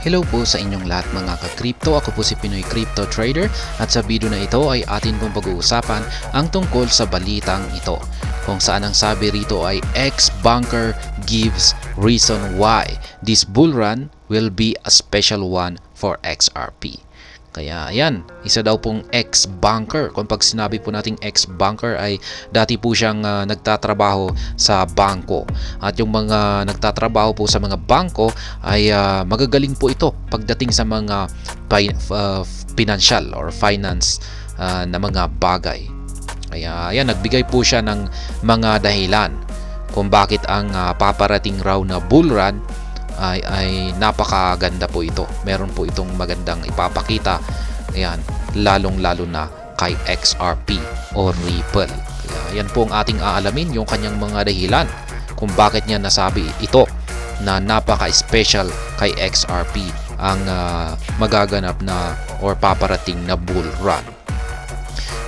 Hello po sa inyong lahat mga ka-crypto. Ako po si Pinoy Crypto Trader at sa video na ito ay atin pong pag-uusapan ang tungkol sa balitang ito. Kung saan ang sabi rito ay X-Banker gives reason why this bull run will be a special one for XRP. Kaya yan, isa daw pong ex-banker. Kung pag sinabi po nating ex-banker ay dati po siyang nagtatrabaho sa bangko. At yung mga nagtatrabaho po sa mga bangko ay magagaling po ito pagdating sa mga financial or finance na mga bagay. Kaya yan, nagbigay po siya ng mga dahilan kung bakit ang paparating raw na bull run ay napakaganda po ito. Meron po itong magandang ipapakita. Ayan, lalong-lalo na kay XRP o Ripple. Kaya yan po ang ating aalamin, yung kanyang mga dahilan kung bakit niya nasabi ito na napaka-special kay XRP ang magaganap na or paparating na bull run.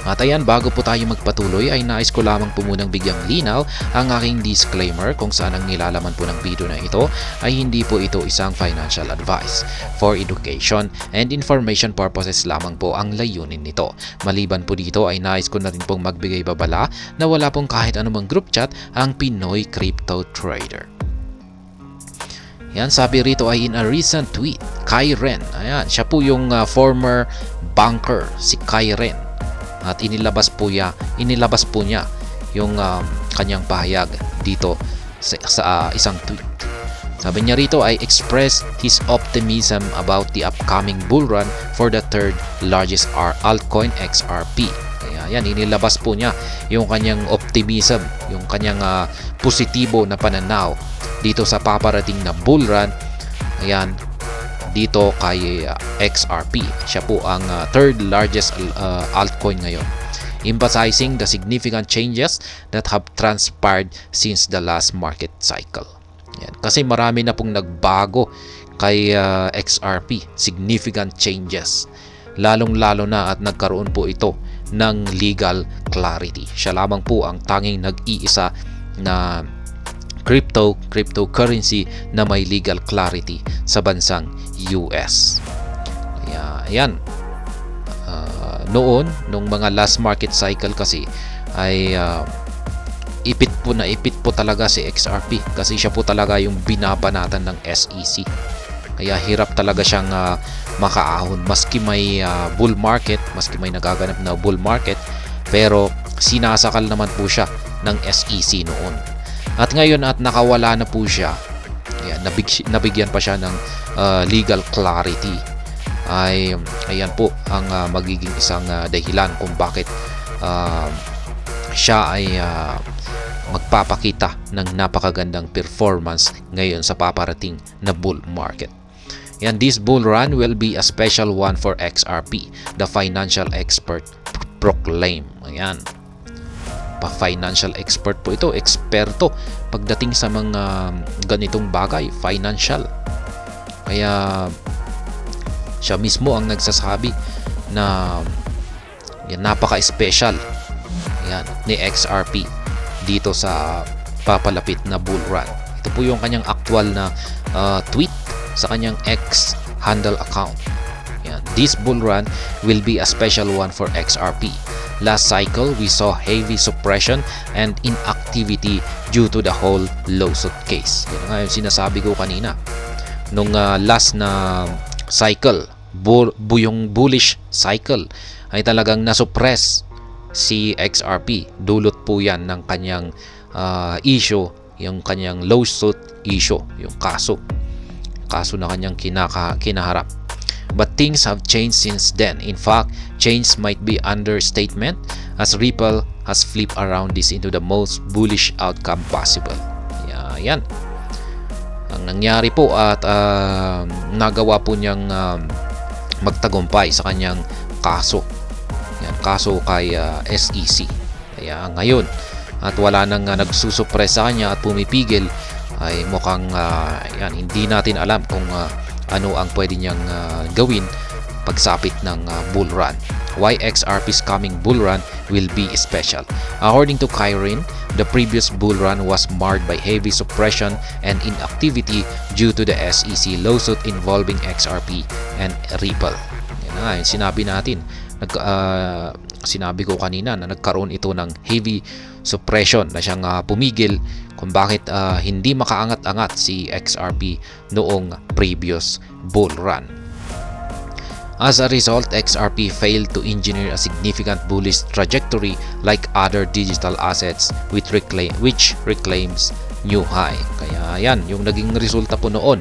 At ayan, bago po tayo magpatuloy ay nais ko lamang po munang bigyang linaw ang aking disclaimer kung saan ang nilalaman po ng video na ito ay hindi po ito isang financial advice. For education and information purposes lamang po ang layunin nito. Maliban po dito ay nais ko na rin pong magbigay babala na wala pong kahit anumang group chat ang Pinoy Crypto Trader. Yan, sabi rito ay in a recent tweet, Kai Ren. Ayan, siya po yung former banker, si Kai Ren. At inilabas po niya yung kanyang pahayag dito sa isang tweet. Sabi niya rito ay expressed his optimism about the upcoming bull run for the third largest altcoin XRP. Kaya yan, inilabas po niya yung kanyang optimism, yung kanyang positibo na pananaw dito sa paparating na bull run. Ayan, dito kay XRP. Siya po ang third largest altcoin ngayon, emphasizing the significant changes that have transpired since the last market cycle. Yan. Kasi marami na pong nagbago kay XRP, significant changes, lalong-lalo na at nagkaroon po ito ng legal clarity. Siya lamang po ang tanging nag-iisa na cryptocurrency na may legal clarity sa bansang US. Kaya ayan, nung mga last market cycle kasi ay ipit po talaga si XRP kasi siya po talaga yung binabanatan ng SEC. Kaya hirap talaga siyang makaahon maski may bull market, maski may nagaganap na bull market, pero sinasakal naman po siya ng SEC noon. At ngayon at nakawala na po siya, ayan, nabigyan pa siya ng legal clarity, ay ayan po ang magiging isang dahilan kung bakit siya ay magpapakita ng napakagandang performance ngayon sa paparating na bull market. Yan, this bull run will be a special one for XRP, the financial expert proclaim. Ayan, pa-financial expert po ito, eksperto pagdating sa mga ganitong bagay, financial. Kaya siya mismo ang nagsasabi na yan, napaka-special yan ni XRP dito sa papalapit na bull run. Ito po yung kanyang actual na tweet sa kanyang X handle account. Yan, this bull run will be a special one for XRP. Last cycle, we saw heavy suppression and inactivity due to the whole lawsuit case. Yan nga yung sinasabi ko kanina. Nung last na cycle, yung bullish cycle, ay talagang nasuppress si XRP. Dulot po yan ng kanyang issue, yung kanyang lawsuit issue, yung kaso na kanyang kinaharap. But things have changed since then. In fact, change might be understatement as Ripple has flipped around this into the most bullish outcome possible. Yan. Ang nangyari po at nagawa po niyang magtagumpay sa kanyang kaso. Yan, kaso kay SEC. Kaya ngayon at wala nang nagsusuppress sa kanya at pumipigil, ay mukhang yan, hindi natin alam kung ano ang pwede niyang gawin pagsapit ng bull run why XRP's coming bull run will be special. According to Kyrene, the previous bull run was marred by heavy suppression and inactivity due to the SEC lawsuit involving XRP and Ripple. Yan na, yung sinabi natin. Sinabi ko kanina na nagkaroon ito ng heavy suppression na siyang pumigil kung bakit hindi makaangat-angat si XRP noong previous bull run. As a result, XRP failed to engineer a significant bullish trajectory like other digital assets which reclaims new high. Kaya yan, yung naging resulta po noon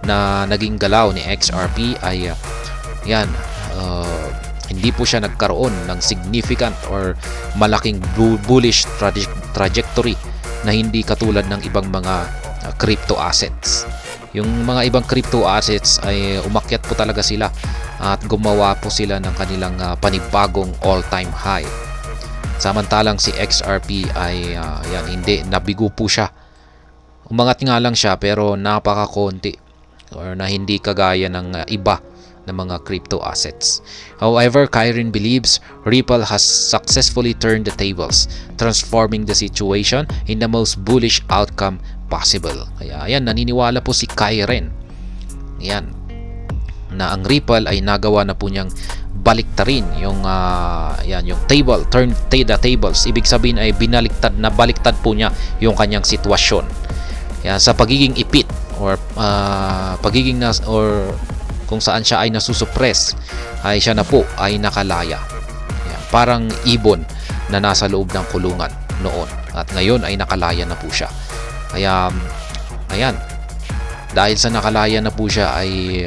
na naging galaw ni XRP ay hindi po siya nagkaroon ng significant or malaking bullish trajectory na hindi katulad ng ibang mga crypto assets. Yung mga ibang crypto assets ay umakyat po talaga sila at gumawa po sila ng kanilang panibagong all-time high. Samantalang si XRP ay hindi, nabigo po siya. Umangat nga lang siya pero napakakonti or na hindi kagaya ng iba ng mga crypto assets. However, Kyrene believes Ripple has successfully turned the tables, transforming the situation in the most bullish outcome possible. Kaya ayan, naniniwala po si Kyrene na ang Ripple ay nagawa na po niyang baliktarin yung turn the tables. Ibig sabihin ay baliktad po niya yung kanyang sitwasyon. Yan, sa pagiging ipit or kung saan siya ay nasusupress ay siya na po ay nakalaya. Yan, parang ibon na nasa loob ng kulungan noon at ngayon ay nakalaya na po siya. Kaya ayan, dahil sa nakalaya na po siya ay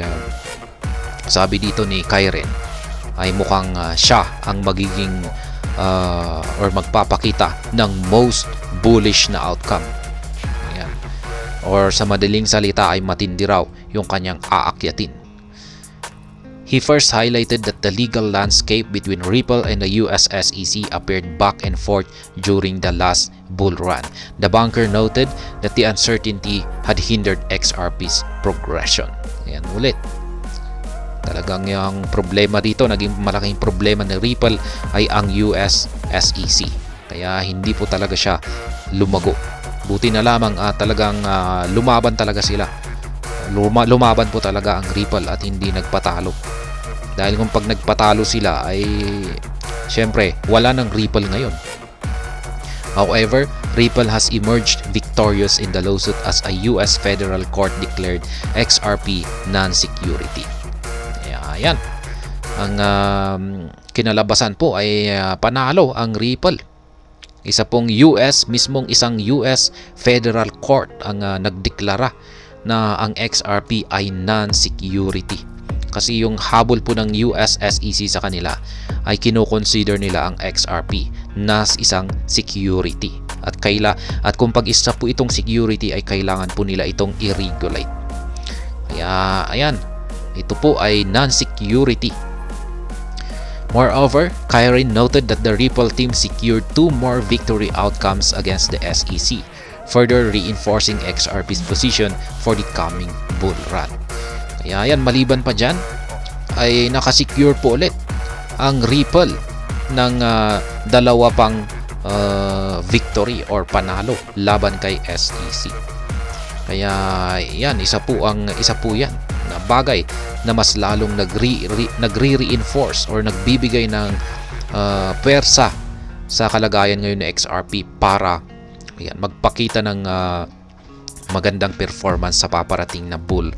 sabi dito ni Kyrene ay mukhang siya ang magiging or magpapakita ng most bullish na outcome. Ayan. Or sa madaling salita ay matindi raw yung kanyang aakyatin. He first highlighted that the legal landscape between Ripple and the US SEC appeared back and forth during the last bull run. The banker noted that the uncertainty had hindered XRP's progression. Ayan ulit. Talagang yung problema dito, naging malaking problema ng Ripple ay ang US SEC. Kaya hindi po talaga siya lumago. Buti na lamang talagang lumaban talaga sila. Lumaban po talaga ang Ripple at hindi nagpatalo. Dahil kung pag nagpatalo sila ay syempre wala ng Ripple ngayon. However, Ripple has emerged victorious in the lawsuit as a US federal court declared XRP non-security. Ayan. Ang kinalabasan po ay panalo ang Ripple. Mismong isang US federal court ang nagdeklara na ang XRP ay non-security. Kasi yung habol po ng US SEC sa kanila ay kino-consider nila ang XRP na isang security. At kung pag-isa po itong security ay kailangan po nila itong i-regulate. Kaya ayan, ito po ay non-security. Moreover, Kyrene noted that the Ripple team secured 2 more victory outcomes against the SEC, further reinforcing XRP's position for the coming bull run. Kaya yan, maliban pa dyan, ay nakasecure po ulit ang Ripple ng dalawa pang victory or panalo laban kay SEC. Kaya yan, isa po yan na bagay na mas lalong nagre-reinforce or nagbibigay ng pwersa sa kalagayan ngayon ng XRP para magpakita ng magandang performance sa paparating na bull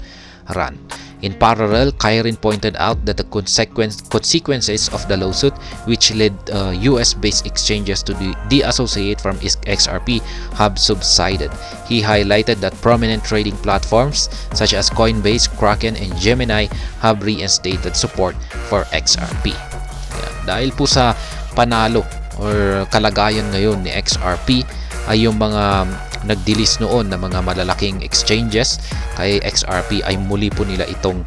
run. In parallel, Kyrene pointed out that the consequences of the lawsuit, which led US-based exchanges to deassociate from XRP, have subsided. He highlighted that prominent trading platforms such as Coinbase, Kraken, and Gemini have reinstated support for XRP. Ayan. Dahil po sa panalo or kalagayan ngayon ni XRP ay yung mga nagdilis noon na mga malalaking exchanges kay XRP ay muli po nila itong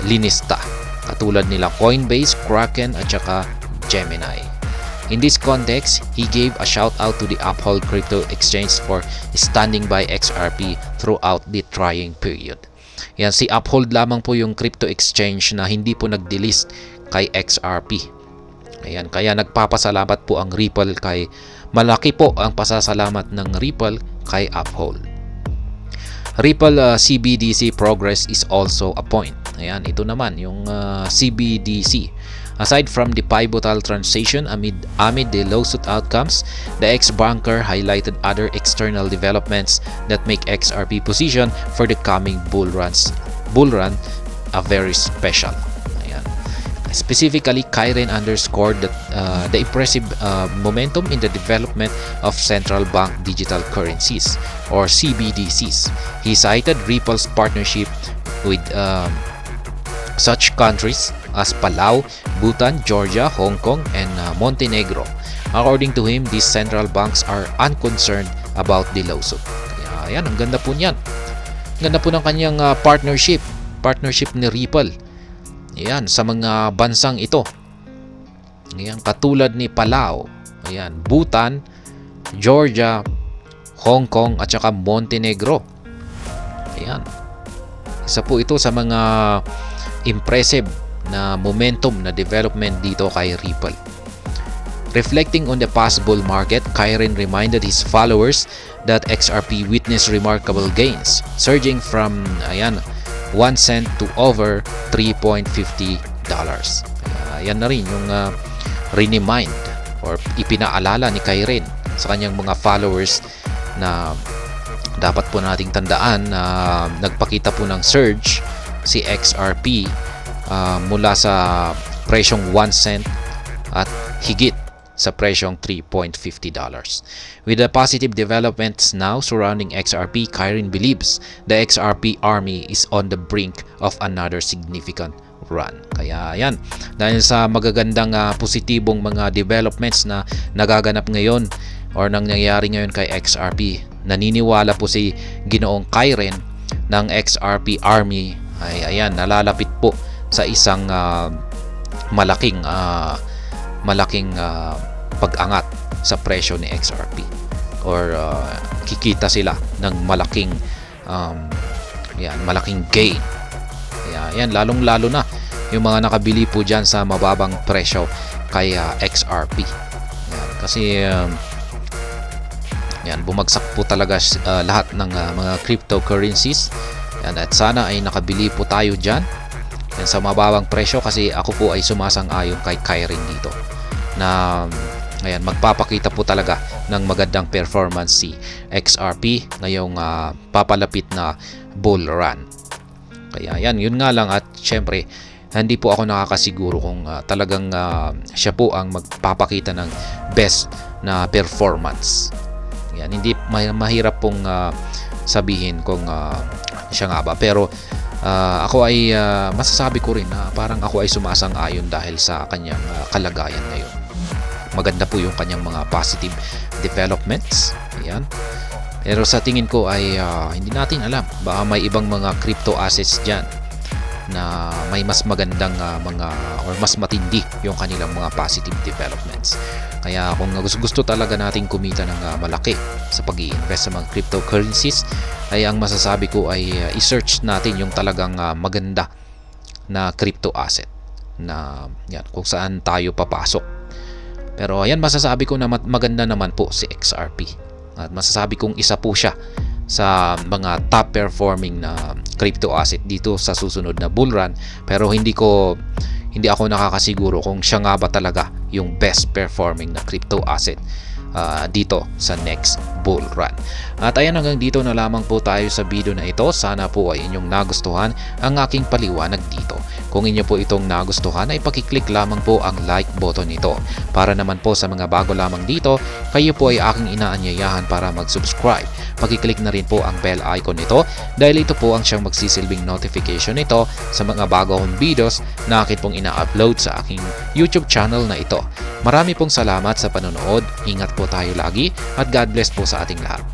linista, katulad nila Coinbase, Kraken at saka Gemini. In this context, he gave a shout out to the Uphold Crypto Exchange for standing by XRP throughout the trying period. Yan, si Uphold lamang po yung crypto exchange na hindi po nagdelist kay XRP Ayan, kaya nagpapasalamat po ang Ripple malaki po ang pasasalamat ng Ripple kay Uphold. Ripple CBDC progress is also a point. Ayan, ito naman yung CBDC. Aside from the pivotal transition amid the lawsuit outcomes, the ex-banker highlighted other external developments that make XRP position for the coming bull run a very special. Ayan. Specifically, Kyrene underscored that the impressive momentum in the development of central bank digital currencies or CBDCs. He cited Ripple's partnership with such countries as Palau, Bhutan, Georgia, Hong Kong, and Montenegro. According to him, these central banks are unconcerned about the lawsuit. Kaya yan, ang ganda po niyan. Ang ganda po ng kanyang partnership ni Ripple. Ayan, sa mga bansang ito. Ayan, katulad ni Palau, ayan, Bhutan, Georgia, Hong Kong, at saka Montenegro. Ayan. Isa po ito sa mga impressive na momentum na development dito kay Ripple. Reflecting on the past bull market, Kyrene reminded his followers that XRP witnessed remarkable gains, surging from 1 cent to over $3.50. Yan na rin yung remind or ipinaalala ni Kyrene sa kanyang mga followers na dapat po nating tandaan na nagpakita po ng surge si XRP mula sa presyong 1 cent at higit sa presyong $3.50. With the positive developments now surrounding XRP, Kyrene believes the XRP army is on the brink of another significant run. Kaya yan, dahil sa magagandang positibong mga developments na nagaganap ngayon or nangyayari ngayon kay XRP, naniniwala po si Ginoong Kyrene ng XRP army ay ayan, nalalapit po sa isang malaking pag-angat sa presyo ni XRP or kikita sila ng malaking gain. Kaya yan, lalong-lalo na yung mga nakabili po dyan sa mababang presyo kay XRP. Yan, kasi bumagsak po talaga lahat ng mga cryptocurrencies. Yan, at sana ay nakabili po tayo dyan yan, sa mababang presyo, kasi ako po ay sumasang-ayon kay Kyrene dito na ayan, magpapakita po talaga ng magandang performance si XRP ngayong papalapit na bull run. Kaya yan, yun nga lang, at syempre hindi po ako nakakasiguro kung talagang siya po ang magpapakita ng best na performance. Yan, hindi mahirap pong sabihin kung siya nga ba, pero ako ay masasabi ko rin na parang ako ay sumasang-ayon dahil sa kanyang kalagayan ngayon. Maganda po yung kanyang mga positive developments. Ayan. Pero sa tingin ko ay hindi natin alam. Baka may ibang mga crypto assets dyan na may mas magandang or mas matindi yung kanilang mga positive developments. Kaya kung gusto talaga nating kumita ng malaki sa pag-i-invest sa mga cryptocurrencies, ay ang masasabi ko ay i-search natin yung talagang maganda na crypto asset na yan, kung saan tayo papasok. Pero ayan, masasabi ko na maganda naman po si XRP. At masasabi kong isa po siya sa mga top performing na crypto asset dito sa susunod na bull run. Pero hindi ako nakakasiguro kung siya nga ba talaga yung best performing na crypto asset dito sa next bull run. At ayan, hanggang dito na lamang po tayo sa video na ito. Sana po ay inyong nagustuhan ang aking paliwanag dito. Kung inyo po itong nagustuhan, ay pakiclick lamang po ang like button nito. Para naman po sa mga bago lamang dito, kayo po ay aking inaanyayahan para mag-subscribe. Pakiclick na rin po ang bell icon nito dahil ito po ang siyang magsisilbing notification nito sa mga bago kong videos na akin pong ina-upload sa aking YouTube channel na ito. Marami pong salamat sa panonood. Ingat po tayo lagi at God bless po sa ating lahat.